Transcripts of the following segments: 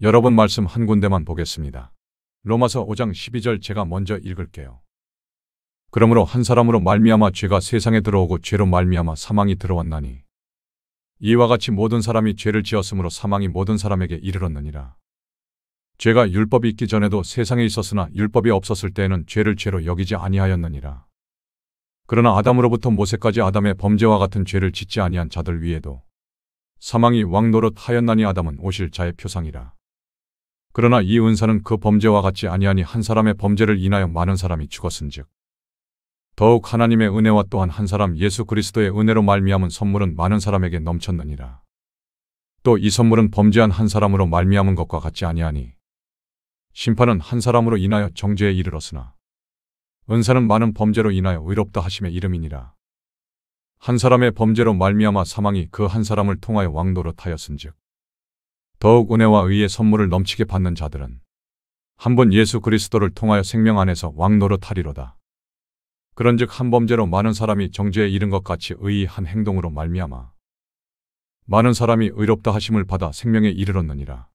여러분 말씀 한 군데만 보겠습니다. 로마서 5장 12절 제가 먼저 읽을게요. 그러므로 한 사람으로 말미암아 죄가 세상에 들어오고 죄로 말미암아 사망이 들어왔나니 이와 같이 모든 사람이 죄를 지었으므로 사망이 모든 사람에게 이르렀느니라. 죄가 율법이 있기 전에도 세상에 있었으나 율법이 없었을 때에는 죄를 죄로 여기지 아니하였느니라. 그러나 아담으로부터 모세까지 아담의 범죄와 같은 죄를 짓지 아니한 자들 위에도 사망이 왕노릇 하였나니 아담은 오실 자의 표상이라. 그러나 이 은사는 그 범죄와 같지 아니하니 한 사람의 범죄를 인하여 많은 사람이 죽었은즉 더욱 하나님의 은혜와 또한 한 사람 예수 그리스도의 은혜로 말미암은 선물은 많은 사람에게 넘쳤느니라. 또 이 선물은 범죄한 한 사람으로 말미암은 것과 같지 아니하니 심판은 한 사람으로 인하여 정죄에 이르렀으나 은사는 많은 범죄로 인하여 의롭다 하심의 이름이니라. 한 사람의 범죄로 말미암아 사망이 그 한 사람을 통하여 왕노릇하였은즉 더욱 은혜와 의의 선물을 넘치게 받는 자들은 한 번 예수 그리스도를 통하여 생명 안에서 왕노릇하리로다. 그런즉 한 범죄로 많은 사람이 정죄에 이른 것 같이 의의 한 행동으로 말미암아 많은 사람이 의롭다 하심을 받아 생명에 이르렀느니라.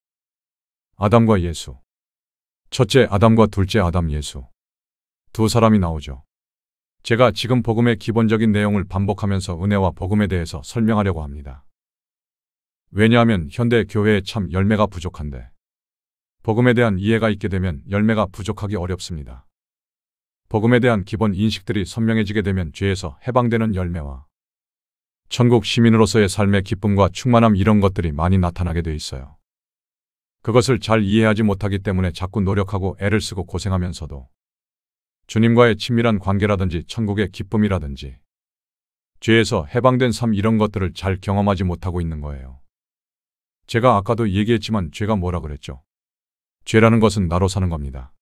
아담과 예수. 첫째 아담과 둘째 아담 예수. 두 사람이 나오죠. 제가 지금 복음의 기본적인 내용을 반복하면서 은혜와 복음에 대해서 설명하려고 합니다. 왜냐하면 현대 교회에 참 열매가 부족한데 복음에 대한 이해가 있게 되면 열매가 부족하기 어렵습니다. 복음에 대한 기본 인식들이 선명해지게 되면 죄에서 해방되는 열매와 천국 시민으로서의 삶의 기쁨과 충만함 이런 것들이 많이 나타나게 돼 있어요. 그것을 잘 이해하지 못하기 때문에 자꾸 노력하고 애를 쓰고 고생하면서도 주님과의 친밀한 관계라든지 천국의 기쁨이라든지 죄에서 해방된 삶 이런 것들을 잘 경험하지 못하고 있는 거예요. 제가 아까도 얘기했지만 죄가 뭐라 그랬죠? 죄라는 것은 나로 사는 겁니다.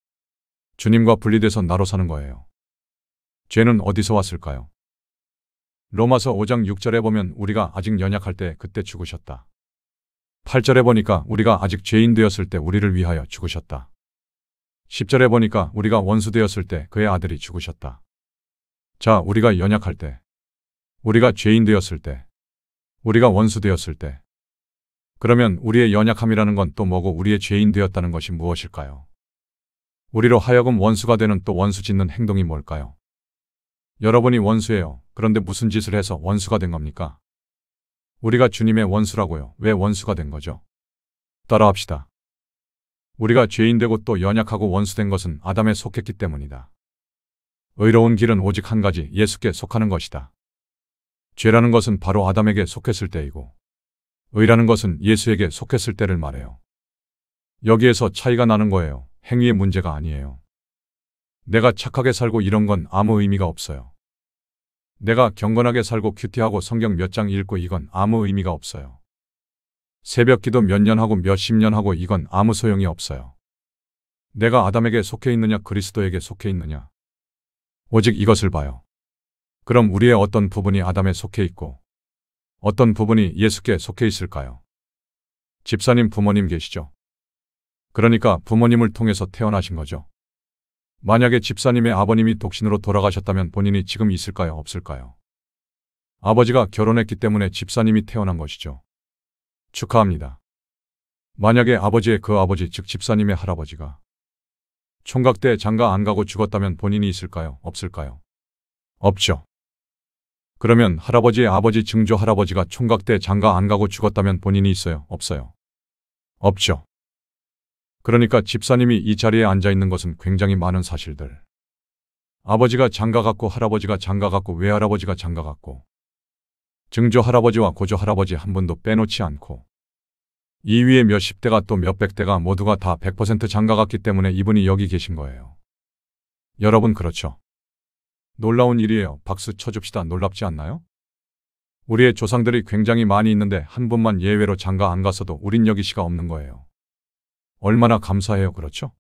주님과 분리돼서 나로 사는 거예요. 죄는 어디서 왔을까요? 로마서 5장 6절에 보면 우리가 아직 연약할 때 그때 죽으셨다. 8절에 보니까 우리가 아직 죄인 되었을 때 우리를 위하여 죽으셨다. 10절에 보니까 우리가 원수 되었을 때 그의 아들이 죽으셨다. 자, 우리가 연약할 때, 우리가 죄인 되었을 때, 우리가 원수 되었을 때, 그러면 우리의 연약함이라는 건 또 뭐고 우리의 죄인 되었다는 것이 무엇일까요? 우리로 하여금 원수가 되는 또 원수 짓는 행동이 뭘까요? 여러분이 원수예요. 그런데 무슨 짓을 해서 원수가 된 겁니까? 우리가 주님의 원수라고요. 왜 원수가 된 거죠? 따라합시다. 우리가 죄인 되고 또 연약하고 원수된 것은 아담에 속했기 때문이다. 의로운 길은 오직 한 가지, 예수께 속하는 것이다. 죄라는 것은 바로 아담에게 속했을 때이고 의라는 것은 예수에게 속했을 때를 말해요. 여기에서 차이가 나는 거예요. 행위의 문제가 아니에요. 내가 착하게 살고 이런 건 아무 의미가 없어요. 내가 경건하게 살고 큐티하고 성경 몇 장 읽고 이건 아무 의미가 없어요. 새벽 기도 몇 년 하고 몇십 년 하고 이건 아무 소용이 없어요. 내가 아담에게 속해 있느냐 그리스도에게 속해 있느냐. 오직 이것을 봐요. 그럼 우리의 어떤 부분이 아담에 속해 있고 어떤 부분이 예수께 속해 있을까요? 집사님 부모님 계시죠? 그러니까 부모님을 통해서 태어나신 거죠. 만약에 집사님의 아버님이 독신으로 돌아가셨다면 본인이 지금 있을까요? 없을까요? 아버지가 결혼했기 때문에 집사님이 태어난 것이죠. 축하합니다. 만약에 아버지의 그 아버지 즉 집사님의 할아버지가 총각 때 장가 안 가고 죽었다면 본인이 있을까요? 없을까요? 없죠. 그러면 할아버지의 아버지 증조 할아버지가 총각 때 장가 안 가고 죽었다면 본인이 있어요? 없어요? 없죠. 그러니까 집사님이 이 자리에 앉아 있는 것은 굉장히 많은 사실들. 아버지가 장가 갔고 할아버지가 장가 갔고 외할아버지가 장가 갔고 증조 할아버지와 고조 할아버지 한 분도 빼놓지 않고 이 위에 몇십 대가 또 몇백 대가 모두가 다 100% 장가 갔기 때문에 이분이 여기 계신 거예요. 여러분 그렇죠? 놀라운 일이에요. 박수 쳐줍시다. 놀랍지 않나요? 우리의 조상들이 굉장히 많이 있는데 한 분만 예외로 장가 안 갔어도 우린 여기 시가 없는 거예요. 얼마나 감사해요. 그렇죠?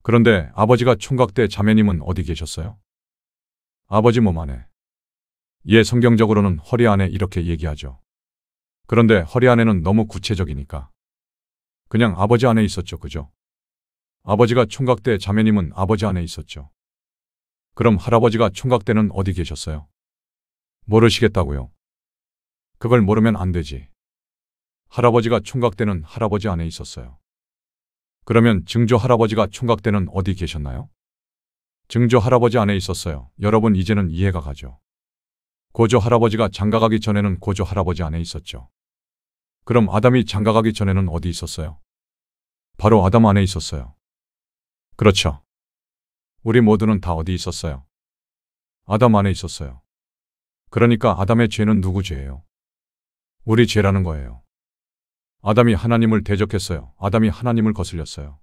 그런데 아버지가 총각 때 자매님은 어디 계셨어요? 아버지 몸 안에. 예, 성경적으로는 허리 안에 이렇게 얘기하죠. 그런데 허리 안에는 너무 구체적이니까 그냥 아버지 안에 있었죠. 그죠? 아버지가 총각 때 자매님은 아버지 안에 있었죠. 그럼 할아버지가 총각 때는 어디 계셨어요? 모르시겠다고요? 그걸 모르면 안 되지. 할아버지가 총각 때는 할아버지 안에 있었어요. 그러면 증조 할아버지가 총각 때는 어디 계셨나요? 증조 할아버지 안에 있었어요. 여러분 이제는 이해가 가죠. 고조 할아버지가 장가가기 전에는 고조 할아버지 안에 있었죠. 그럼 아담이 장가가기 전에는 어디 있었어요? 바로 아담 안에 있었어요. 그렇죠. 우리 모두는 다 어디 있었어요? 아담 안에 있었어요. 그러니까 아담의 죄는 누구 죄예요? 우리 죄라는 거예요. 아담이 하나님을 대적했어요. 아담이 하나님을 거슬렸어요.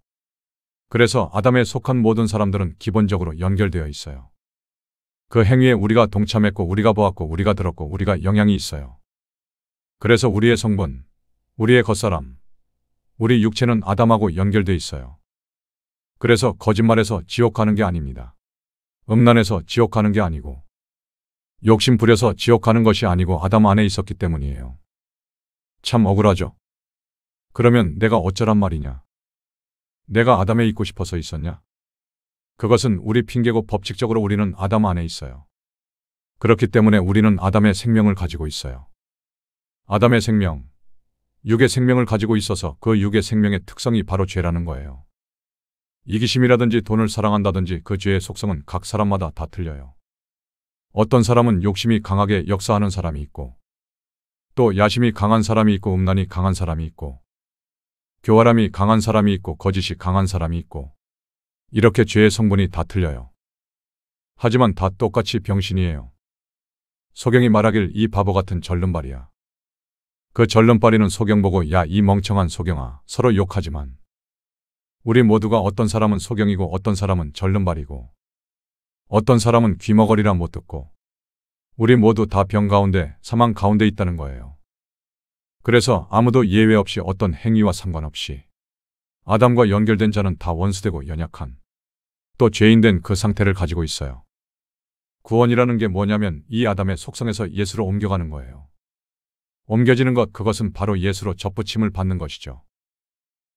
그래서 아담에 속한 모든 사람들은 기본적으로 연결되어 있어요. 그 행위에 우리가 동참했고 우리가 보았고 우리가 들었고 우리가 영향이 있어요. 그래서 우리의 성분, 우리의 겉사람, 우리 육체는 아담하고 연결되어 있어요. 그래서 거짓말해서 지옥 가는 게 아닙니다. 음란해서 지옥 가는 게 아니고 욕심 부려서 지옥 가는 것이 아니고 아담 안에 있었기 때문이에요. 참 억울하죠. 그러면 내가 어쩌란 말이냐? 내가 아담에 있고 싶어서 있었냐? 그것은 우리 핑계고 법칙적으로 우리는 아담 안에 있어요. 그렇기 때문에 우리는 아담의 생명을 가지고 있어요. 아담의 생명, 육의 생명을 가지고 있어서 그 육의 생명의 특성이 바로 죄라는 거예요. 이기심이라든지 돈을 사랑한다든지 그 죄의 속성은 각 사람마다 다 틀려요. 어떤 사람은 욕심이 강하게 역사하는 사람이 있고 또 야심이 강한 사람이 있고 음란이 강한 사람이 있고 교활함이 강한 사람이 있고 거짓이 강한 사람이 있고 이렇게 죄의 성분이 다 틀려요. 하지만 다 똑같이 병신이에요. 소경이 말하길 이 바보 같은 절름발이야. 그 절름발이는 소경 보고 야 이 멍청한 소경아 서로 욕하지만 우리 모두가 어떤 사람은 소경이고 어떤 사람은 절름발이고 어떤 사람은 귀머거리라 못 듣고 우리 모두 다 병 가운데 사망 가운데 있다는 거예요. 그래서 아무도 예외 없이 어떤 행위와 상관없이 아담과 연결된 자는 다 원수되고 연약한 또 죄인된 그 상태를 가지고 있어요. 구원이라는 게 뭐냐면 이 아담의 속성에서 예수로 옮겨가는 거예요. 옮겨지는 것 그것은 바로 예수로 접붙임을 받는 것이죠.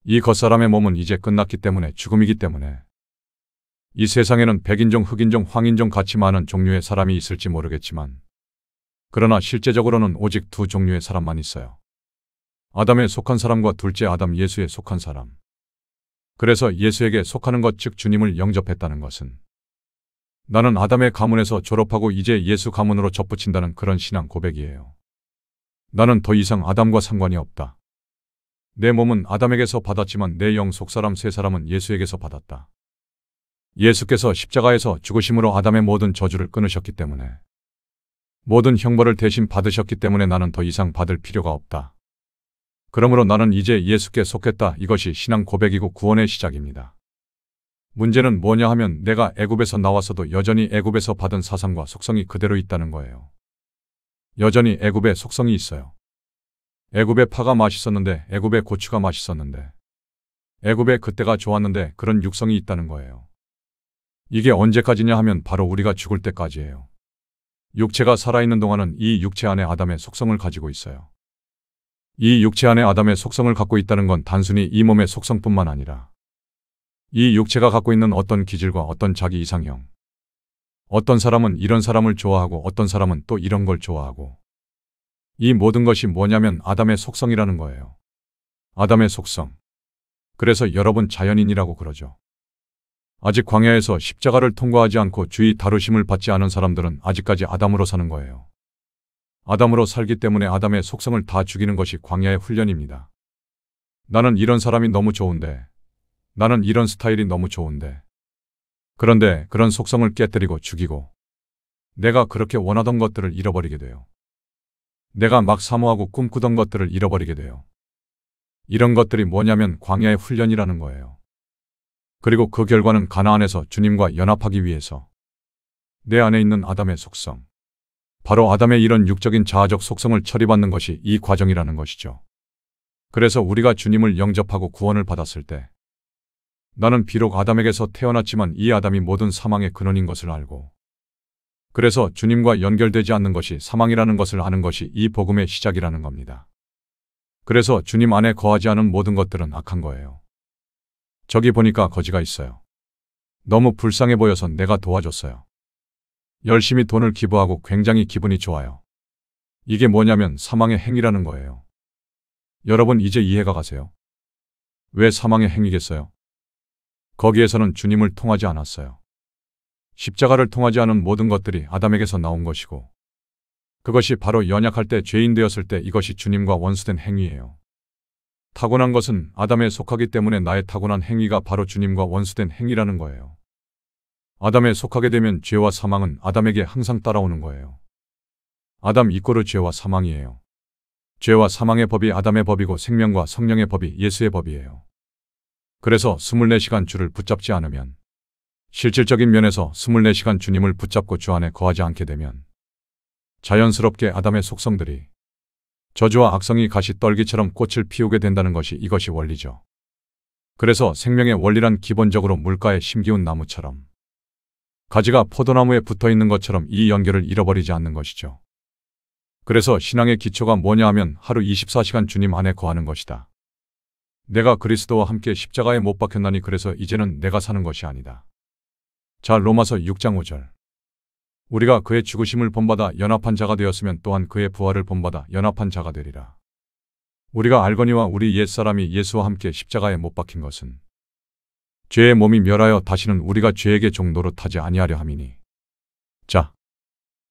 이 겉사람의 몸은 이제 끝났기 때문에 죽음이기 때문에 이 세상에는 백인종, 흑인종, 황인종 같이 많은 종류의 사람이 있을지 모르겠지만 그러나 실제적으로는 오직 두 종류의 사람만 있어요. 아담에 속한 사람과 둘째 아담 예수에 속한 사람. 그래서 예수에게 속하는 것 즉 주님을 영접했다는 것은 나는 아담의 가문에서 졸업하고 이제 예수 가문으로 접붙인다는 그런 신앙 고백이에요. 나는 더 이상 아담과 상관이 없다. 내 몸은 아담에게서 받았지만 내 영 속사람 새 사람은 예수에게서 받았다. 예수께서 십자가에서 죽으심으로 아담의 모든 저주를 끊으셨기 때문에 모든 형벌을 대신 받으셨기 때문에 나는 더 이상 받을 필요가 없다. 그러므로 나는 이제 예수께 속했다. 이것이 신앙 고백이고 구원의 시작입니다. 문제는 뭐냐 하면 내가 애굽에서 나왔어도 여전히 애굽에서 받은 사상과 속성이 그대로 있다는 거예요. 여전히 애굽의 속성이 있어요. 애굽의 파가 맛있었는데 애굽의 고추가 맛있었는데 애굽의 그때가 좋았는데 그런 육성이 있다는 거예요. 이게 언제까지냐 하면 바로 우리가 죽을 때까지예요. 육체가 살아있는 동안은 이 육체 안에 아담의 속성을 가지고 있어요. 이 육체 안에 아담의 속성을 갖고 있다는 건 단순히 이 몸의 속성뿐만 아니라 이 육체가 갖고 있는 어떤 기질과 어떤 자기 이상형, 어떤 사람은 이런 사람을 좋아하고 어떤 사람은 또 이런 걸 좋아하고 이 모든 것이 뭐냐면 아담의 속성이라는 거예요. 아담의 속성. 그래서 여러분 자연인이라고 그러죠. 아직 광야에서 십자가를 통과하지 않고 주의 다루심을 받지 않은 사람들은 아직까지 아담으로 사는 거예요. 아담으로 살기 때문에 아담의 속성을 다 죽이는 것이 광야의 훈련입니다. 나는 이런 사람이 너무 좋은데, 나는 이런 스타일이 너무 좋은데, 그런데 그런 속성을 깨뜨리고 죽이고 내가 그렇게 원하던 것들을 잃어버리게 돼요. 내가 막 사모하고 꿈꾸던 것들을 잃어버리게 돼요. 이런 것들이 뭐냐면 광야의 훈련이라는 거예요. 그리고 그 결과는 가나안에서 주님과 연합하기 위해서 내 안에 있는 아담의 속성, 바로 아담의 이런 육적인 자아적 속성을 처리받는 것이 이 과정이라는 것이죠. 그래서 우리가 주님을 영접하고 구원을 받았을 때 나는 비록 아담에게서 태어났지만 이 아담이 모든 사망의 근원인 것을 알고 그래서 주님과 연결되지 않는 것이 사망이라는 것을 아는 것이 이 복음의 시작이라는 겁니다. 그래서 주님 안에 거하지 않은 모든 것들은 악한 거예요. 저기 보니까 거지가 있어요. 너무 불쌍해 보여서 내가 도와줬어요. 열심히 돈을 기부하고 굉장히 기분이 좋아요. 이게 뭐냐면 사망의 행위라는 거예요. 여러분 이제 이해가 가세요? 왜 사망의 행위겠어요? 거기에서는 주님을 통하지 않았어요. 십자가를 통하지 않은 모든 것들이 아담에게서 나온 것이고 그것이 바로 연약할 때 죄인 되었을 때 이것이 주님과 원수된 행위예요. 타고난 것은 아담에 속하기 때문에 나의 타고난 행위가 바로 주님과 원수된 행위라는 거예요. 아담에 속하게 되면 죄와 사망은 아담에게 항상 따라오는 거예요. 아담 이꼬르 죄와 사망이에요. 죄와 사망의 법이 아담의 법이고 생명과 성령의 법이 예수의 법이에요. 그래서 24시간 주를 붙잡지 않으면, 실질적인 면에서 24시간 주님을 붙잡고 주 안에 거하지 않게 되면 자연스럽게 아담의 속성들이 저주와 악성이 가시떨기처럼 꽃을 피우게 된다는 것이 이것이 원리죠. 그래서 생명의 원리란 기본적으로 물가에 심기운 나무처럼 가지가 포도나무에 붙어 있는 것처럼 이 연결을 잃어버리지 않는 것이죠. 그래서 신앙의 기초가 뭐냐 하면 하루 24시간 주님 안에 거하는 것이다. 내가 그리스도와 함께 십자가에 못 박혔나니 그래서 이제는 내가 사는 것이 아니다. 자, 로마서 6장 5절. 우리가 그의 죽으심을 본받아 연합한 자가 되었으면 또한 그의 부활을 본받아 연합한 자가 되리라. 우리가 알거니와 우리 옛사람이 예수와 함께 십자가에 못 박힌 것은 죄의 몸이 멸하여 다시는 우리가 죄에게 종 노릇하지 아니하려 함이니. 자,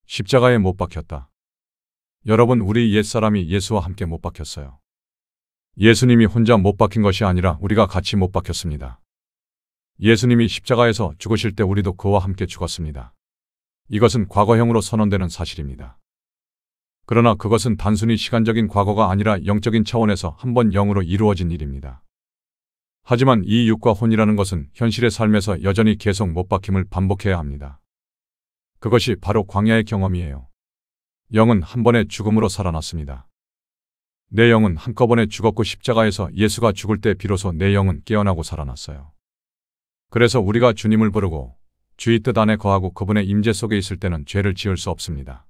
십자가에 못 박혔다. 여러분, 우리 옛사람이 예수와 함께 못 박혔어요. 예수님이 혼자 못 박힌 것이 아니라 우리가 같이 못 박혔습니다. 예수님이 십자가에서 죽으실 때 우리도 그와 함께 죽었습니다. 이것은 과거형으로 선언되는 사실입니다. 그러나 그것은 단순히 시간적인 과거가 아니라 영적인 차원에서 한 번 영으로 이루어진 일입니다. 하지만 이 육과 혼이라는 것은 현실의 삶에서 여전히 계속 못 박힘을 반복해야 합니다. 그것이 바로 광야의 경험이에요. 영은 한 번의 죽음으로 살아났습니다. 내 영은 한꺼번에 죽었고 십자가에서 예수가 죽을 때 비로소 내 영은 깨어나고 살아났어요. 그래서 우리가 주님을 부르고 주의 뜻 안에 거하고 그분의 임재 속에 있을 때는 죄를 지을 수 없습니다.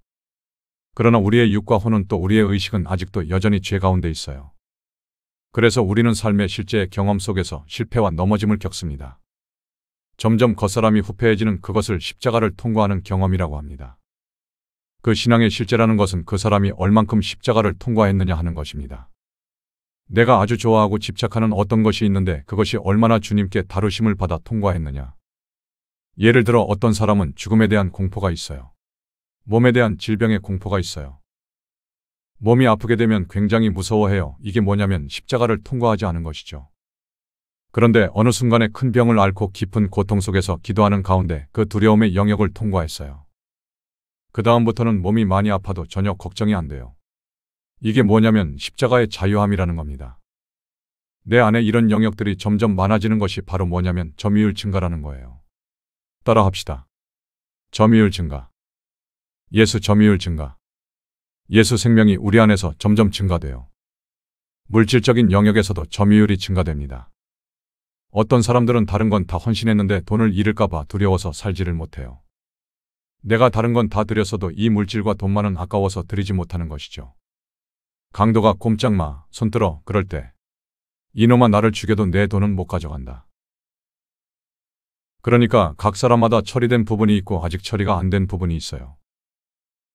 그러나 우리의 육과 혼은 또 우리의 의식은 아직도 여전히 죄 가운데 있어요. 그래서 우리는 삶의 실제 경험 속에서 실패와 넘어짐을 겪습니다. 점점 겉사람이 후패해지는 그것을 십자가를 통과하는 경험이라고 합니다. 그 신앙의 실제라는 것은 그 사람이 얼만큼 십자가를 통과했느냐 하는 것입니다. 내가 아주 좋아하고 집착하는 어떤 것이 있는데 그것이 얼마나 주님께 다루심을 받아 통과했느냐. 예를 들어 어떤 사람은 죽음에 대한 공포가 있어요. 몸에 대한 질병의 공포가 있어요. 몸이 아프게 되면 굉장히 무서워해요. 이게 뭐냐면 십자가를 통과하지 않은 것이죠. 그런데 어느 순간에 큰 병을 앓고 깊은 고통 속에서 기도하는 가운데 그 두려움의 영역을 통과했어요. 그 다음부터는 몸이 많이 아파도 전혀 걱정이 안 돼요. 이게 뭐냐면 십자가의 자유함이라는 겁니다. 내 안에 이런 영역들이 점점 많아지는 것이 바로 뭐냐면 점유율 증가라는 거예요. 따라 합시다. 점유율 증가. 예수 점유율 증가. 예수 생명이 우리 안에서 점점 증가돼요. 물질적인 영역에서도 점유율이 증가됩니다. 어떤 사람들은 다른 건 다 헌신했는데 돈을 잃을까 봐 두려워서 살지를 못해요. 내가 다른 건 다 드렸어도 이 물질과 돈만은 아까워서 드리지 못하는 것이죠. 강도가 꼼짝 마, 손들어, 그럴 때 이놈아 나를 죽여도 내 돈은 못 가져간다. 그러니까 각 사람마다 처리된 부분이 있고 아직 처리가 안 된 부분이 있어요.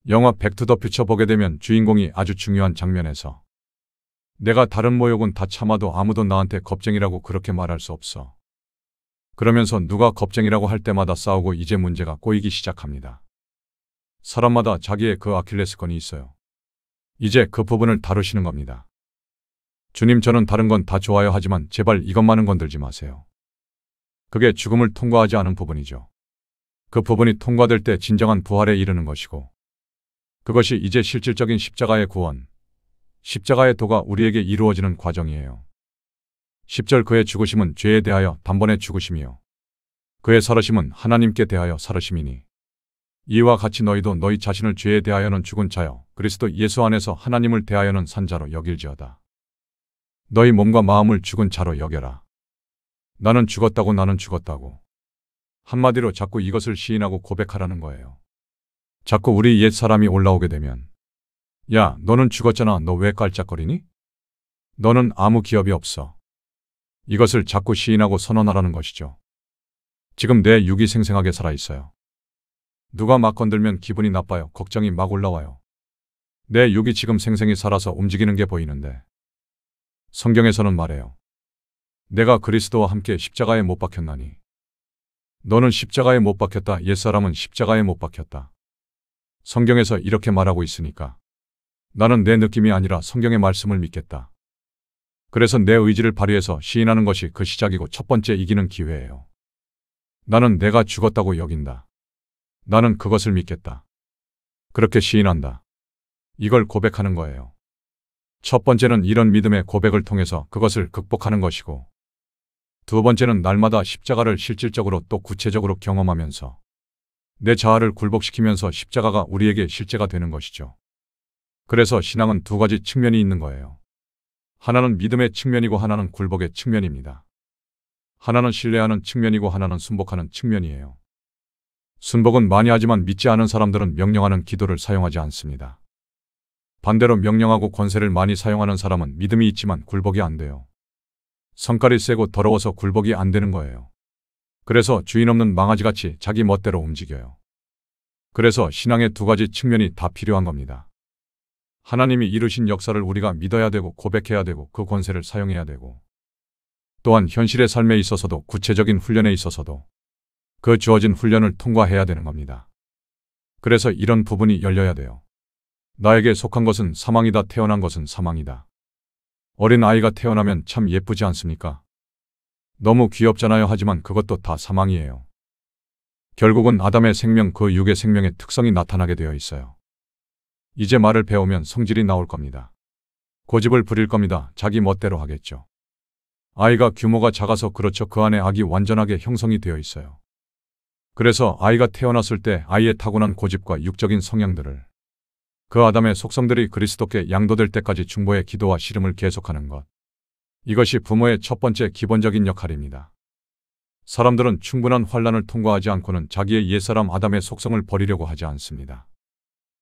영화 백투 더 퓨처 보게 되면 주인공이 아주 중요한 장면에서 내가 다른 모욕은 다 참아도 아무도 나한테 겁쟁이라고 그렇게 말할 수 없어. 그러면서 누가 겁쟁이라고 할 때마다 싸우고 이제 문제가 꼬이기 시작합니다. 사람마다 자기의 그 아킬레스건이 있어요. 이제 그 부분을 다루시는 겁니다. 주님, 저는 다른 건 다 좋아요 하지만 제발 이것만은 건들지 마세요. 그게 죽음을 통과하지 않은 부분이죠. 그 부분이 통과될 때 진정한 부활에 이르는 것이고 그것이 이제 실질적인 십자가의 구원, 십자가의 도가 우리에게 이루어지는 과정이에요. 10절 그의 죽으심은 죄에 대하여 단번에 죽으심이요 그의 살으심은 하나님께 대하여 살으심이니 이와 같이 너희도 너희 자신을 죄에 대하여는 죽은 자요 그리스도 예수 안에서 하나님을 대하여는 산 자로 여길지어다. 너희 몸과 마음을 죽은 자로 여겨라. 나는 죽었다고. 한마디로 자꾸 이것을 시인하고 고백하라는 거예요. 자꾸 우리 옛 사람이 올라오게 되면 야, 너는 죽었잖아. 너 왜 깔짝거리니? 너는 아무 기업이 없어. 이것을 자꾸 시인하고 선언하라는 것이죠. 지금 내 육이 생생하게 살아있어요. 누가 막 건들면 기분이 나빠요. 걱정이 막 올라와요. 내 육이 지금 생생히 살아서 움직이는 게 보이는데 성경에서는 말해요. 내가 그리스도와 함께 십자가에 못 박혔나니. 너는 십자가에 못 박혔다. 옛사람은 십자가에 못 박혔다. 성경에서 이렇게 말하고 있으니까 나는 내 느낌이 아니라 성경의 말씀을 믿겠다. 그래서 내 의지를 발휘해서 시인하는 것이 그 시작이고 첫 번째 이기는 기회예요. 나는 내가 죽었다고 여긴다. 나는 그것을 믿겠다. 그렇게 시인한다. 이걸 고백하는 거예요. 첫 번째는 이런 믿음의 고백을 통해서 그것을 극복하는 것이고, 두 번째는 날마다 십자가를 실질적으로 또 구체적으로 경험하면서 내 자아를 굴복시키면서 십자가가 우리에게 실제가 되는 것이죠. 그래서 신앙은 두 가지 측면이 있는 거예요. 하나는 믿음의 측면이고 하나는 굴복의 측면입니다. 하나는 신뢰하는 측면이고 하나는 순복하는 측면이에요. 순복은 많이 하지만 믿지 않은 사람들은 명령하는 기도를 사용하지 않습니다. 반대로 명령하고 권세를 많이 사용하는 사람은 믿음이 있지만 굴복이 안 돼요. 성깔이 세고 더러워서 굴복이 안 되는 거예요. 그래서 주인 없는 망아지같이 자기 멋대로 움직여요. 그래서 신앙의 두 가지 측면이 다 필요한 겁니다. 하나님이 이루신 역사를 우리가 믿어야 되고 고백해야 되고 그 권세를 사용해야 되고, 또한 현실의 삶에 있어서도 구체적인 훈련에 있어서도 그 주어진 훈련을 통과해야 되는 겁니다. 그래서 이런 부분이 열려야 돼요. 나에게 속한 것은 사망이다. 태어난 것은 사망이다. 어린 아이가 태어나면 참 예쁘지 않습니까? 너무 귀엽잖아요. 하지만 그것도 다 사망이에요. 결국은 아담의 생명, 그 육의 생명의 특성이 나타나게 되어 있어요. 이제 말을 배우면 성질이 나올 겁니다. 고집을 부릴 겁니다. 자기 멋대로 하겠죠. 아이가 규모가 작아서 그렇죠. 그 안에 악이 완전하게 형성이 되어 있어요. 그래서 아이가 태어났을 때 아이의 타고난 고집과 육적인 성향들을, 그 아담의 속성들이 그리스도께 양도될 때까지 중보의 기도와 씨름을 계속하는 것. 이것이 부모의 첫 번째 기본적인 역할입니다. 사람들은 충분한 환난을 통과하지 않고는 자기의 옛사람 아담의 속성을 버리려고 하지 않습니다.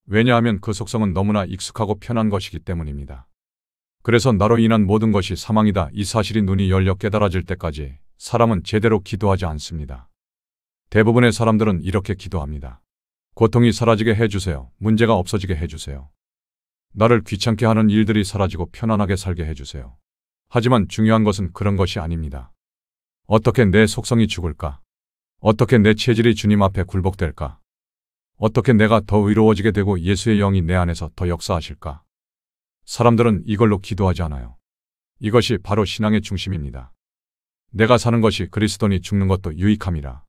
왜냐하면 그 속성은 너무나 익숙하고 편한 것이기 때문입니다. 그래서 나로 인한 모든 것이 사망이다. 이 사실이 눈이 열려 깨달아질 때까지 사람은 제대로 기도하지 않습니다. 대부분의 사람들은 이렇게 기도합니다. 고통이 사라지게 해주세요. 문제가 없어지게 해주세요. 나를 귀찮게 하는 일들이 사라지고 편안하게 살게 해주세요. 하지만 중요한 것은 그런 것이 아닙니다. 어떻게 내 속성이 죽을까? 어떻게 내 체질이 주님 앞에 굴복될까? 어떻게 내가 더 의로워지게 되고 예수의 영이 내 안에서 더 역사하실까? 사람들은 이걸로 기도하지 않아요. 이것이 바로 신앙의 중심입니다. 내가 사는 것이 그리스도니 죽는 것도 유익함이라.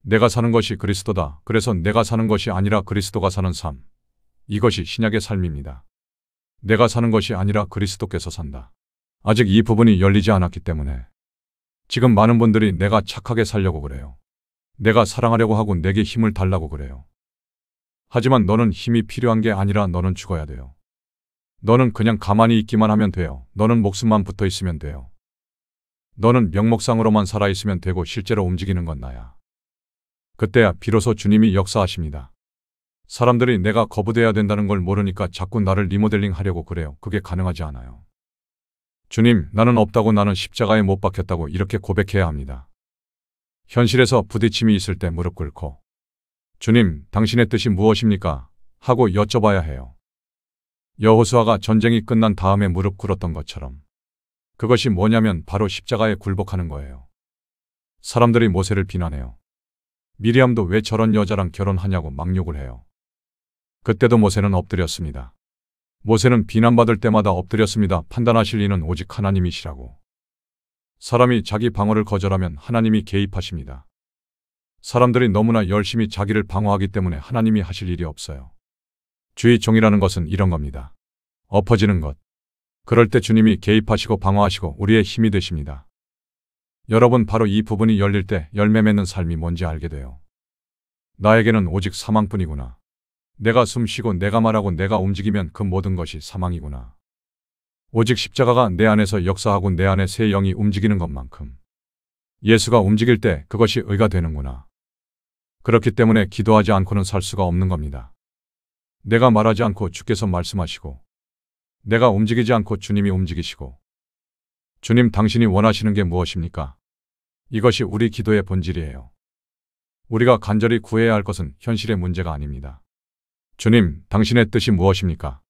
내가 사는 것이 그리스도다. 그래서 내가 사는 것이 아니라 그리스도가 사는 삶. 이것이 신약의 삶입니다. 내가 사는 것이 아니라 그리스도께서 산다. 아직 이 부분이 열리지 않았기 때문에 지금 많은 분들이 내가 착하게 살려고 그래요. 내가 사랑하려고 하고 내게 힘을 달라고 그래요. 하지만 너는 힘이 필요한 게 아니라 너는 죽어야 돼요. 너는 그냥 가만히 있기만 하면 돼요. 너는 목숨만 붙어 있으면 돼요. 너는 명목상으로만 살아있으면 되고 실제로 움직이는 건 나야. 그때야 비로소 주님이 역사하십니다. 사람들이 내가 거부돼야 된다는 걸 모르니까 자꾸 나를 리모델링 하려고 그래요. 그게 가능하지 않아요. 주님, 나는 없다고, 나는 십자가에 못 박혔다고 이렇게 고백해야 합니다. 현실에서 부딪힘이 있을 때 무릎 꿇고 주님, 당신의 뜻이 무엇입니까? 하고 여쭤봐야 해요. 여호수아가 전쟁이 끝난 다음에 무릎 꿇었던 것처럼 그것이 뭐냐면 바로 십자가에 굴복하는 거예요. 사람들이 모세를 비난해요. 미리암도 왜 저런 여자랑 결혼하냐고 막 욕을 해요. 그때도 모세는 엎드렸습니다. 모세는 비난받을 때마다 엎드렸습니다. 판단하실 이는 오직 하나님이시라고. 사람이 자기 방어를 거절하면 하나님이 개입하십니다. 사람들이 너무나 열심히 자기를 방어하기 때문에 하나님이 하실 일이 없어요. 주의 종이라는 것은 이런 겁니다. 엎어지는 것. 그럴 때 주님이 개입하시고 방어하시고 우리의 힘이 되십니다. 여러분, 바로 이 부분이 열릴 때 열매 맺는 삶이 뭔지 알게 돼요. 나에게는 오직 사망뿐이구나. 내가 숨쉬고 내가 말하고 내가 움직이면 그 모든 것이 사망이구나. 오직 십자가가 내 안에서 역사하고 내 안에 새 영이 움직이는 것만큼 예수가 움직일 때 그것이 의가 되는구나. 그렇기 때문에 기도하지 않고는 살 수가 없는 겁니다. 내가 말하지 않고 주께서 말씀하시고, 내가 움직이지 않고 주님이 움직이시고, 주님, 당신이 원하시는 게 무엇입니까? 이것이 우리 기도의 본질이에요. 우리가 간절히 구해야 할 것은 현실의 문제가 아닙니다. 주님, 당신의 뜻이 무엇입니까?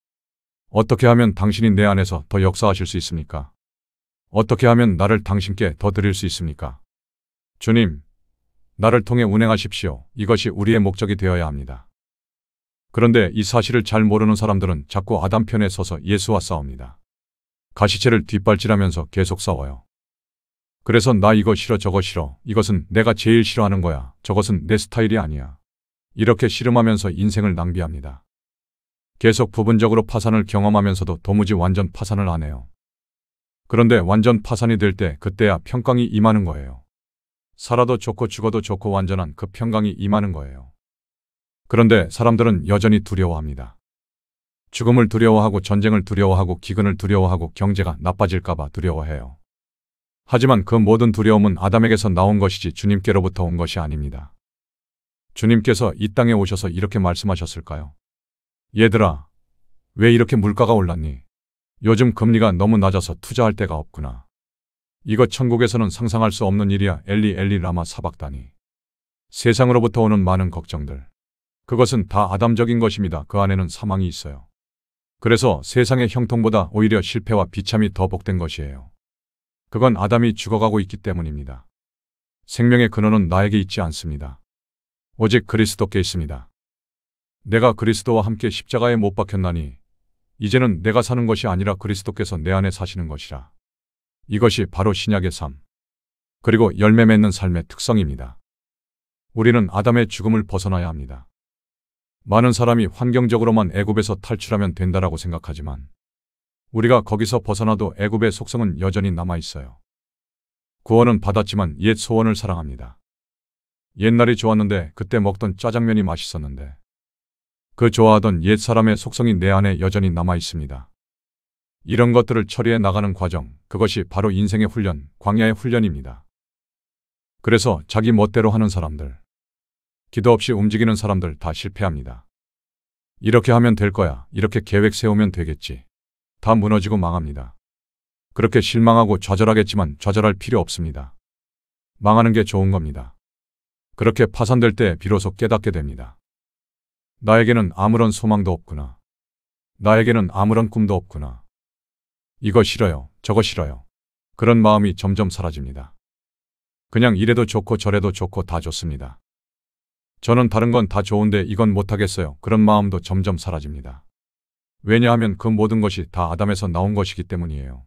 어떻게 하면 당신이 내 안에서 더 역사하실 수 있습니까? 어떻게 하면 나를 당신께 더 드릴 수 있습니까? 주님, 나를 통해 운행하십시오. 이것이 우리의 목적이 되어야 합니다. 그런데 이 사실을 잘 모르는 사람들은 자꾸 아담 편에 서서 예수와 싸웁니다. 가시체를 뒷발질하면서 계속 싸워요. 그래서 나 이거 싫어 저거 싫어. 이것은 내가 제일 싫어하는 거야. 저것은 내 스타일이 아니야. 이렇게 씨름하면서 인생을 낭비합니다. 계속 부분적으로 파산을 경험하면서도 도무지 완전 파산을 안 해요. 그런데 완전 파산이 될 때 그때야 평강이 임하는 거예요. 살아도 좋고 죽어도 좋고 완전한 그 평강이 임하는 거예요. 그런데 사람들은 여전히 두려워합니다. 죽음을 두려워하고 전쟁을 두려워하고 기근을 두려워하고 경제가 나빠질까봐 두려워해요. 하지만 그 모든 두려움은 아담에게서 나온 것이지 주님께로부터 온 것이 아닙니다. 주님께서 이 땅에 오셔서 이렇게 말씀하셨을까요? 얘들아, 왜 이렇게 물가가 올랐니? 요즘 금리가 너무 낮아서 투자할 데가 없구나. 이거 천국에서는 상상할 수 없는 일이야. 엘리 엘리 라마 사박다니. 세상으로부터 오는 많은 걱정들. 그것은 다 아담적인 것입니다. 그 안에는 사망이 있어요. 그래서 세상의 형통보다 오히려 실패와 비참이 더 복된 것이에요. 그건 아담이 죽어가고 있기 때문입니다. 생명의 근원은 나에게 있지 않습니다. 오직 그리스도께 있습니다. 내가 그리스도와 함께 십자가에 못 박혔나니 이제는 내가 사는 것이 아니라 그리스도께서 내 안에 사시는 것이라. 이것이 바로 신약의 삶, 그리고 열매 맺는 삶의 특성입니다. 우리는 아담의 죽음을 벗어나야 합니다. 많은 사람이 환경적으로만 애굽에서 탈출하면 된다라고 생각하지만 우리가 거기서 벗어나도 애굽의 속성은 여전히 남아있어요. 구원은 받았지만 옛 소원을 사랑합니다. 옛날이 좋았는데 그때 먹던 짜장면이 맛있었는데 그 좋아하던 옛 사람의 속성이 내 안에 여전히 남아있습니다. 이런 것들을 처리해 나가는 과정, 그것이 바로 인생의 훈련, 광야의 훈련입니다. 그래서 자기 멋대로 하는 사람들, 기도 없이 움직이는 사람들 다 실패합니다. 이렇게 하면 될 거야. 이렇게 계획 세우면 되겠지. 다 무너지고 망합니다. 그렇게 실망하고 좌절하겠지만 좌절할 필요 없습니다. 망하는 게 좋은 겁니다. 그렇게 파산될 때 비로소 깨닫게 됩니다. 나에게는 아무런 소망도 없구나. 나에게는 아무런 꿈도 없구나. 이거 싫어요. 저거 싫어요. 그런 마음이 점점 사라집니다. 그냥 이래도 좋고 저래도 좋고 다 좋습니다. 저는 다른 건 다 좋은데 이건 못하겠어요. 그런 마음도 점점 사라집니다. 왜냐하면 그 모든 것이 다 아담에서 나온 것이기 때문이에요.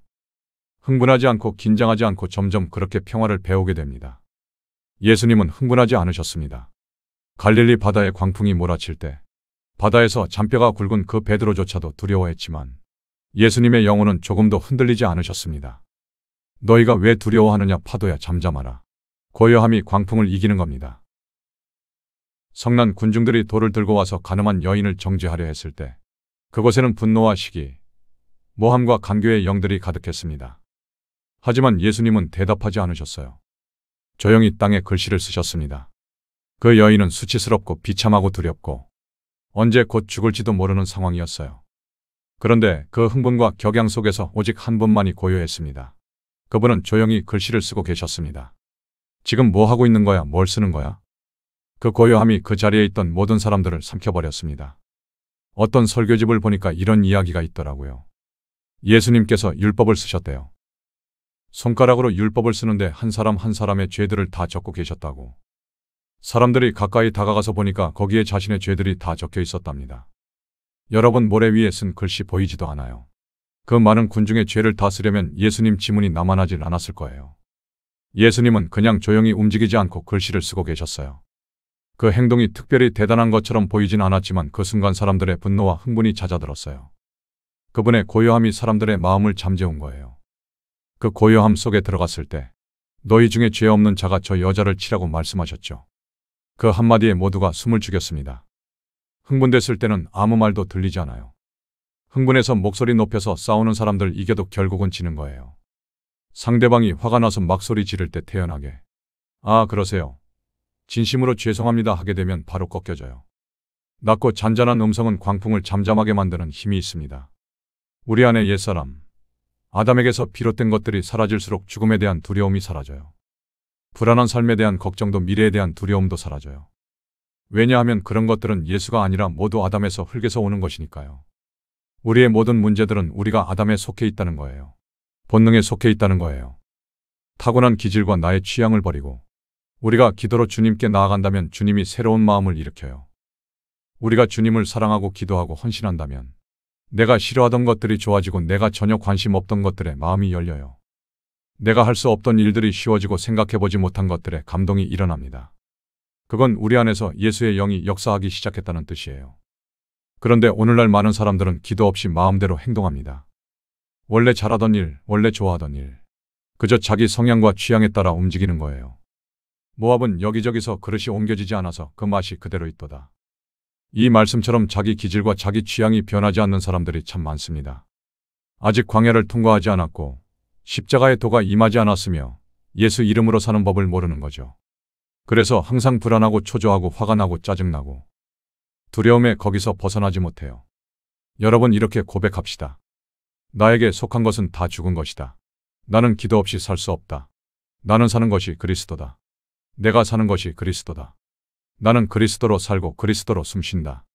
흥분하지 않고 긴장하지 않고 점점 그렇게 평화를 배우게 됩니다. 예수님은 흥분하지 않으셨습니다. 갈릴리 바다에 광풍이 몰아칠 때 바다에서 잔뼈가 굵은 그 베드로조차도 두려워했지만 예수님의 영혼은 조금도 흔들리지 않으셨습니다. 너희가 왜 두려워하느냐 파도야 잠잠하라. 고요함이 광풍을 이기는 겁니다. 성난 군중들이 돌을 들고 와서 간음한 여인을 정죄하려 했을 때 그곳에는 분노와 시기, 모함과 간교의 영들이 가득했습니다. 하지만 예수님은 대답하지 않으셨어요. 조용히 땅에 글씨를 쓰셨습니다. 그 여인은 수치스럽고 비참하고 두렵고 언제 곧 죽을지도 모르는 상황이었어요. 그런데 그 흥분과 격양 속에서 오직 한 분만이 고요했습니다. 그분은 조용히 글씨를 쓰고 계셨습니다. 지금 뭐 하고 있는 거야? 뭘 쓰는 거야? 그 고요함이 그 자리에 있던 모든 사람들을 삼켜버렸습니다. 어떤 설교집을 보니까 이런 이야기가 있더라고요. 예수님께서 율법을 쓰셨대요. 손가락으로 율법을 쓰는데 한 사람 한 사람의 죄들을 다 적고 계셨다고. 사람들이 가까이 다가가서 보니까 거기에 자신의 죄들이 다 적혀 있었답니다. 여러분 모래 위에 쓴 글씨 보이지도 않아요. 그 많은 군중의 죄를 다 쓰려면 예수님 지문이 남아나질 않았을 거예요. 예수님은 그냥 조용히 움직이지 않고 글씨를 쓰고 계셨어요. 그 행동이 특별히 대단한 것처럼 보이진 않았지만 그 순간 사람들의 분노와 흥분이 잦아들었어요. 그분의 고요함이 사람들의 마음을 잠재운 거예요. 그 고요함 속에 들어갔을 때 너희 중에 죄 없는 자가 저 여자를 치라고 말씀하셨죠. 그 한마디에 모두가 숨을 죽였습니다. 흥분됐을 때는 아무 말도 들리지 않아요. 흥분해서 목소리 높여서 싸우는 사람들 이겨도 결국은 지는 거예요. 상대방이 화가 나서 막 소리 지를 때 태연하게 아 그러세요. 진심으로 죄송합니다 하게 되면 바로 꺾여져요. 낮고 잔잔한 음성은 광풍을 잠잠하게 만드는 힘이 있습니다. 우리 안에 옛사람, 아담에게서 비롯된 것들이 사라질수록 죽음에 대한 두려움이 사라져요. 불안한 삶에 대한 걱정도 미래에 대한 두려움도 사라져요. 왜냐하면 그런 것들은 예수가 아니라 모두 아담에서 흙에서 오는 것이니까요. 우리의 모든 문제들은 우리가 아담에 속해 있다는 거예요. 본능에 속해 있다는 거예요. 타고난 기질과 나의 취향을 버리고 우리가 기도로 주님께 나아간다면 주님이 새로운 마음을 일으켜요. 우리가 주님을 사랑하고 기도하고 헌신한다면 내가 싫어하던 것들이 좋아지고 내가 전혀 관심 없던 것들에 마음이 열려요. 내가 할 수 없던 일들이 쉬워지고 생각해보지 못한 것들에 감동이 일어납니다. 그건 우리 안에서 예수의 영이 역사하기 시작했다는 뜻이에요. 그런데 오늘날 많은 사람들은 기도 없이 마음대로 행동합니다. 원래 잘하던 일, 원래 좋아하던 일, 그저 자기 성향과 취향에 따라 움직이는 거예요. 모압은 여기저기서 그릇이 옮겨지지 않아서 그 맛이 그대로 있도다. 이 말씀처럼 자기 기질과 자기 취향이 변하지 않는 사람들이 참 많습니다. 아직 광야를 통과하지 않았고 십자가의 도가 임하지 않았으며 예수 이름으로 사는 법을 모르는 거죠. 그래서 항상 불안하고 초조하고 화가 나고 짜증나고 두려움에 거기서 벗어나지 못해요. 여러분 이렇게 고백합시다. 나에게 속한 것은 다 죽은 것이다. 나는 기도 없이 살 수 없다. 나는 사는 것이 그리스도다. 내가 사는 것이 그리스도다. 나는 그리스도로 살고 그리스도로 숨쉰다.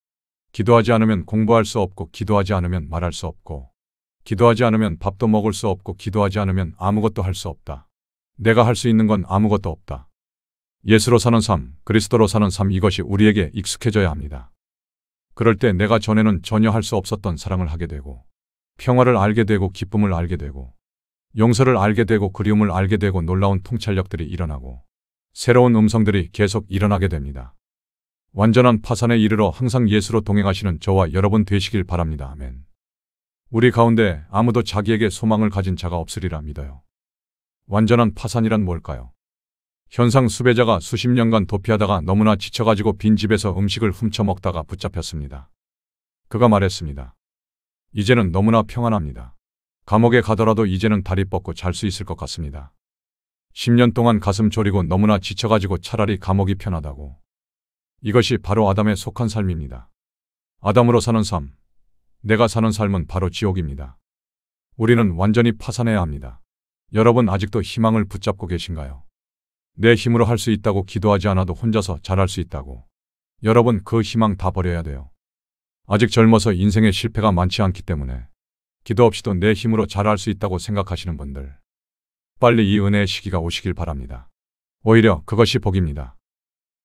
기도하지 않으면 공부할 수 없고 기도하지 않으면 말할 수 없고 기도하지 않으면 밥도 먹을 수 없고 기도하지 않으면 아무것도 할 수 없다. 내가 할 수 있는 건 아무것도 없다. 예수로 사는 삶, 그리스도로 사는 삶 이것이 우리에게 익숙해져야 합니다. 그럴 때 내가 전에는 전혀 할 수 없었던 사랑을 하게 되고 평화를 알게 되고 기쁨을 알게 되고 용서를 알게 되고 그리움을 알게 되고 놀라운 통찰력들이 일어나고 새로운 음성들이 계속 일어나게 됩니다. 완전한 파산에 이르러 항상 예수로 동행하시는 저와 여러분 되시길 바랍니다. 아멘. 우리 가운데 아무도 자기에게 소망을 가진 자가 없으리라 믿어요. 완전한 파산이란 뭘까요? 현상 수배자가 수십 년간 도피하다가 너무나 지쳐가지고 빈 집에서 음식을 훔쳐 먹다가 붙잡혔습니다. 그가 말했습니다. 이제는 너무나 평안합니다. 감옥에 가더라도 이제는 다리 뻗고 잘 수 있을 것 같습니다. 10년 동안 가슴 졸이고 너무나 지쳐가지고 차라리 감옥이 편하다고. 이것이 바로 아담에 속한 삶입니다. 아담으로 사는 삶, 내가 사는 삶은 바로 지옥입니다. 우리는 완전히 파산해야 합니다. 여러분 아직도 희망을 붙잡고 계신가요? 내 힘으로 할 수 있다고 기도하지 않아도 혼자서 잘할 수 있다고. 여러분 그 희망 다 버려야 돼요. 아직 젊어서 인생에 실패가 많지 않기 때문에 기도 없이도 내 힘으로 잘할 수 있다고 생각하시는 분들, 빨리 이 은혜의 시기가 오시길 바랍니다. 오히려 그것이 복입니다.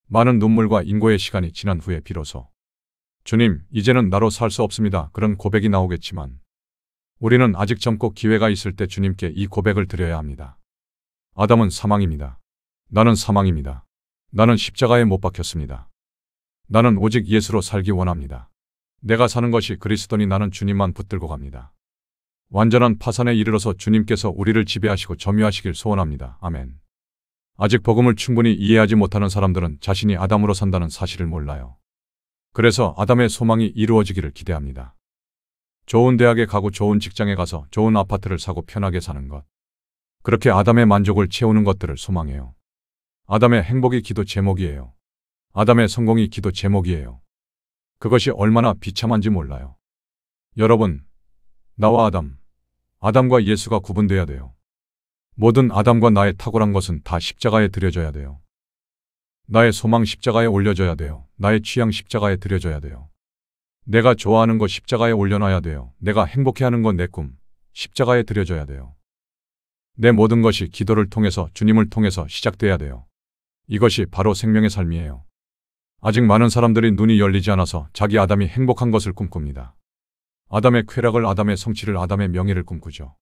많은 눈물과 인고의 시간이 지난 후에 비로소 주님, 이제는 나로 살 수 없습니다. 그런 고백이 나오겠지만 우리는 아직 젊고 기회가 있을 때 주님께 이 고백을 드려야 합니다. 아담은 사망입니다. 나는 사망입니다. 나는 십자가에 못 박혔습니다. 나는 오직 예수로 살기 원합니다. 내가 사는 것이 그리스도니 나는 주님만 붙들고 갑니다. 완전한 파산에 이르러서 주님께서 우리를 지배하시고 점유하시길 소원합니다. 아멘. 아직 복음을 충분히 이해하지 못하는 사람들은 자신이 아담으로 산다는 사실을 몰라요. 그래서 아담의 소망이 이루어지기를 기대합니다. 좋은 대학에 가고 좋은 직장에 가서 좋은 아파트를 사고 편하게 사는 것. 그렇게 아담의 만족을 채우는 것들을 소망해요. 아담의 행복이 기도 제목이에요. 아담의 성공이 기도 제목이에요. 그것이 얼마나 비참한지 몰라요. 여러분, 나와 아담과 예수가 구분돼야 돼요. 모든 아담과 나의 탁월한 것은 다 십자가에 드려져야 돼요. 나의 소망 십자가에 올려져야 돼요. 나의 취향 십자가에 드려져야 돼요. 내가 좋아하는 거 십자가에 올려놔야 돼요. 내가 행복해하는 건 내 꿈 십자가에 드려져야 돼요. 내 모든 것이 기도를 통해서 주님을 통해서 시작돼야 돼요. 이것이 바로 생명의 삶이에요. 아직 많은 사람들이 눈이 열리지 않아서 자기 아담이 행복한 것을 꿈꿉니다. 아담의 쾌락을, 아담의 성취를, 아담의 명예를 꿈꾸죠.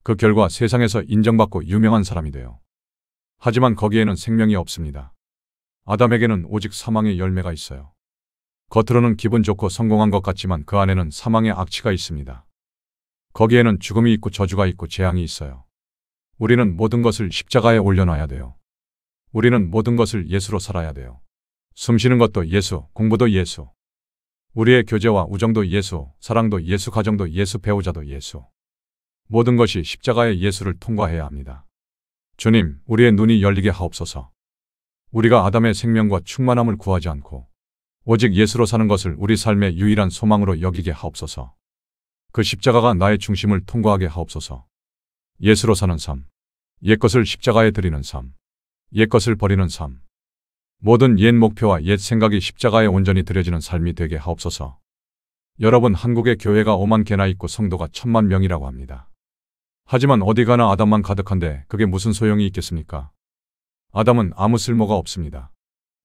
그 결과 세상에서 인정받고 유명한 사람이 돼요. 하지만 거기에는 생명이 없습니다. 아담에게는 오직 사망의 열매가 있어요. 겉으로는 기분 좋고 성공한 것 같지만 그 안에는 사망의 악취가 있습니다. 거기에는 죽음이 있고 저주가 있고 재앙이 있어요. 우리는 모든 것을 십자가에 올려놔야 돼요. 우리는 모든 것을 예수로 살아야 돼요. 숨쉬는 것도 예수, 공부도 예수. 우리의 교제와 우정도 예수, 사랑도 예수, 가정도 예수, 배우자도 예수. 모든 것이 십자가의 예수를 통과해야 합니다. 주님, 우리의 눈이 열리게 하옵소서. 우리가 아담의 생명과 충만함을 구하지 않고 오직 예수로 사는 것을 우리 삶의 유일한 소망으로 여기게 하옵소서. 그 십자가가 나의 중심을 통과하게 하옵소서. 예수로 사는 삶, 옛것을 십자가에 드리는 삶, 옛것을 버리는 삶, 모든 옛 목표와 옛 생각이 십자가에 온전히 드려지는 삶이 되게 하옵소서. 여러분, 한국의 교회가 5만 개나 있고 성도가 1000만 명이라고 합니다. 하지만 어디 가나 아담만 가득한데 그게 무슨 소용이 있겠습니까? 아담은 아무 쓸모가 없습니다.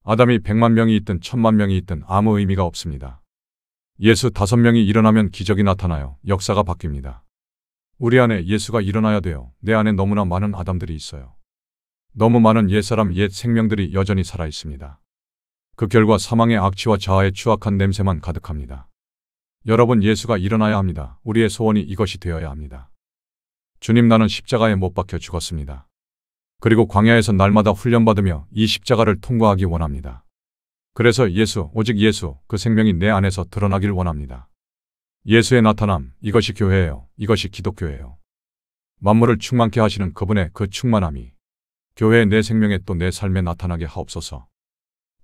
아담이 100만 명이 있든 1000만 명이 있든 아무 의미가 없습니다. 예수 5명이 일어나면 기적이 나타나요. 역사가 바뀝니다. 우리 안에 예수가 일어나야 돼요. 내 안에 너무나 많은 아담들이 있어요. 너무 많은 옛사람, 옛 생명들이 여전히 살아 있습니다. 그 결과 사망의 악취와 자아의 추악한 냄새만 가득합니다. 여러분, 예수가 일어나야 합니다. 우리의 소원이 이것이 되어야 합니다. 주님, 나는 십자가에 못 박혀 죽었습니다. 그리고 광야에서 날마다 훈련받으며 이 십자가를 통과하기 원합니다. 그래서 예수, 오직 예수, 그 생명이 내 안에서 드러나길 원합니다. 예수의 나타남, 이것이 교회예요. 이것이 기독교예요. 만물을 충만케 하시는 그분의 그 충만함이 교회의 내 생명에 또 내 삶에 나타나게 하옵소서.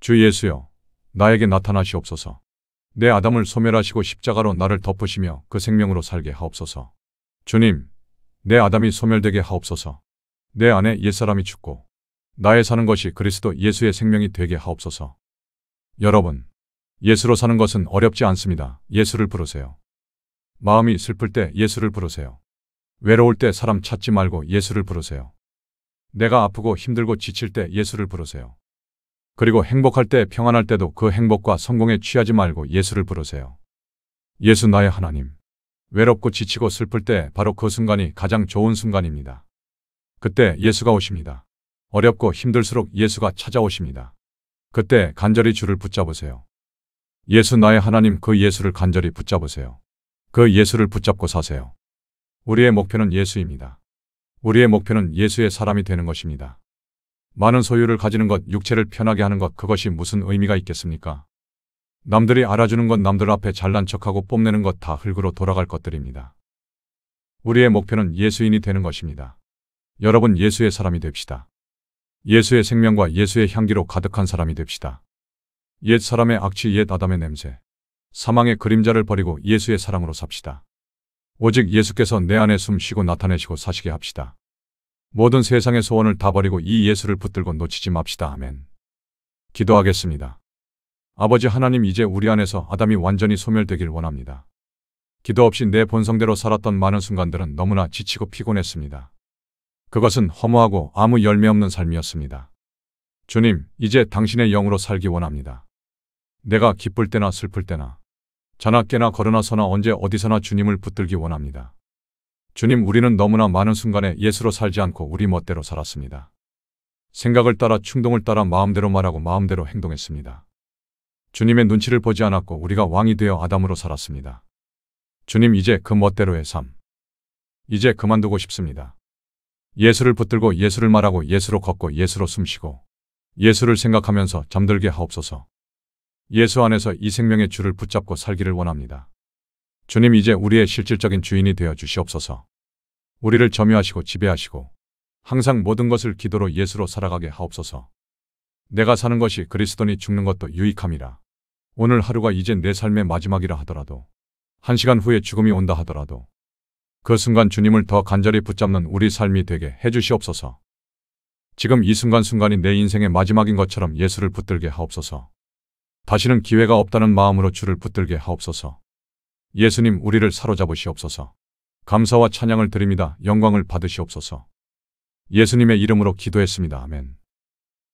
주 예수여, 나에게 나타나시옵소서. 내 아담을 소멸하시고 십자가로 나를 덮으시며 그 생명으로 살게 하옵소서. 주님, 내 아담이 소멸되게 하옵소서. 내 안에 옛사람이 죽고 나의 사는 것이 그리스도 예수의 생명이 되게 하옵소서. 여러분, 예수로 사는 것은 어렵지 않습니다. 예수를 부르세요. 마음이 슬플 때 예수를 부르세요. 외로울 때 사람 찾지 말고 예수를 부르세요. 내가 아프고 힘들고 지칠 때 예수를 부르세요. 그리고 행복할 때, 평안할 때도 그 행복과 성공에 취하지 말고 예수를 부르세요. 예수 나의 하나님. 외롭고 지치고 슬플 때 바로 그 순간이 가장 좋은 순간입니다. 그때 예수가 오십니다. 어렵고 힘들수록 예수가 찾아오십니다. 그때 간절히 주를 붙잡으세요. 예수 나의 하나님, 그 예수를 간절히 붙잡으세요. 그 예수를 붙잡고 사세요. 우리의 목표는 예수입니다. 우리의 목표는 예수의 사람이 되는 것입니다. 많은 소유를 가지는 것, 육체를 편하게 하는 것, 그것이 무슨 의미가 있겠습니까? 남들이 알아주는 것, 남들 앞에 잘난 척하고 뽐내는 것 다 흙으로 돌아갈 것들입니다. 우리의 목표는 예수인이 되는 것입니다. 여러분, 예수의 사람이 됩시다. 예수의 생명과 예수의 향기로 가득한 사람이 됩시다. 옛 사람의 악취, 옛 아담의 냄새, 사망의 그림자를 버리고 예수의 사랑으로 삽시다. 오직 예수께서 내 안에 숨쉬고 나타내시고 사시게 합시다. 모든 세상의 소원을 다 버리고 이 예수를 붙들고 놓치지 맙시다. 아멘. 기도하겠습니다. 아버지 하나님, 이제 우리 안에서 아담이 완전히 소멸되길 원합니다. 기도 없이 내 본성대로 살았던 많은 순간들은 너무나 지치고 피곤했습니다. 그것은 허무하고 아무 열매 없는 삶이었습니다. 주님, 이제 당신의 영으로 살기 원합니다. 내가 기쁠 때나 슬플 때나 자나 깨나 걸으나 서나 언제 어디서나 주님을 붙들기 원합니다. 주님, 우리는 너무나 많은 순간에 예수로 살지 않고 우리 멋대로 살았습니다. 생각을 따라, 충동을 따라 마음대로 말하고 마음대로 행동했습니다. 주님의 눈치를 보지 않았고 우리가 왕이 되어 아담으로 살았습니다. 주님, 이제 그 멋대로의 삶, 이제 그만두고 싶습니다. 예수를 붙들고 예수를 말하고 예수로 걷고 예수로 숨쉬고 예수를 생각하면서 잠들게 하옵소서. 예수 안에서 이 생명의 주를 붙잡고 살기를 원합니다. 주님, 이제 우리의 실질적인 주인이 되어 주시옵소서. 우리를 점유하시고 지배하시고 항상 모든 것을 기도로 예수로 살아가게 하옵소서. 내가 사는 것이 그리스도니 죽는 것도 유익함이라. 오늘 하루가 이제 내 삶의 마지막이라 하더라도, 1시간 후에 죽음이 온다 하더라도 그 순간 주님을 더 간절히 붙잡는 우리 삶이 되게 해주시옵소서. 지금 이 순간순간이 내 인생의 마지막인 것처럼 예수를 붙들게 하옵소서. 다시는 기회가 없다는 마음으로 주를 붙들게 하옵소서. 예수님, 우리를 사로잡으시옵소서. 감사와 찬양을 드립니다. 영광을 받으시옵소서. 예수님의 이름으로 기도했습니다. 아멘.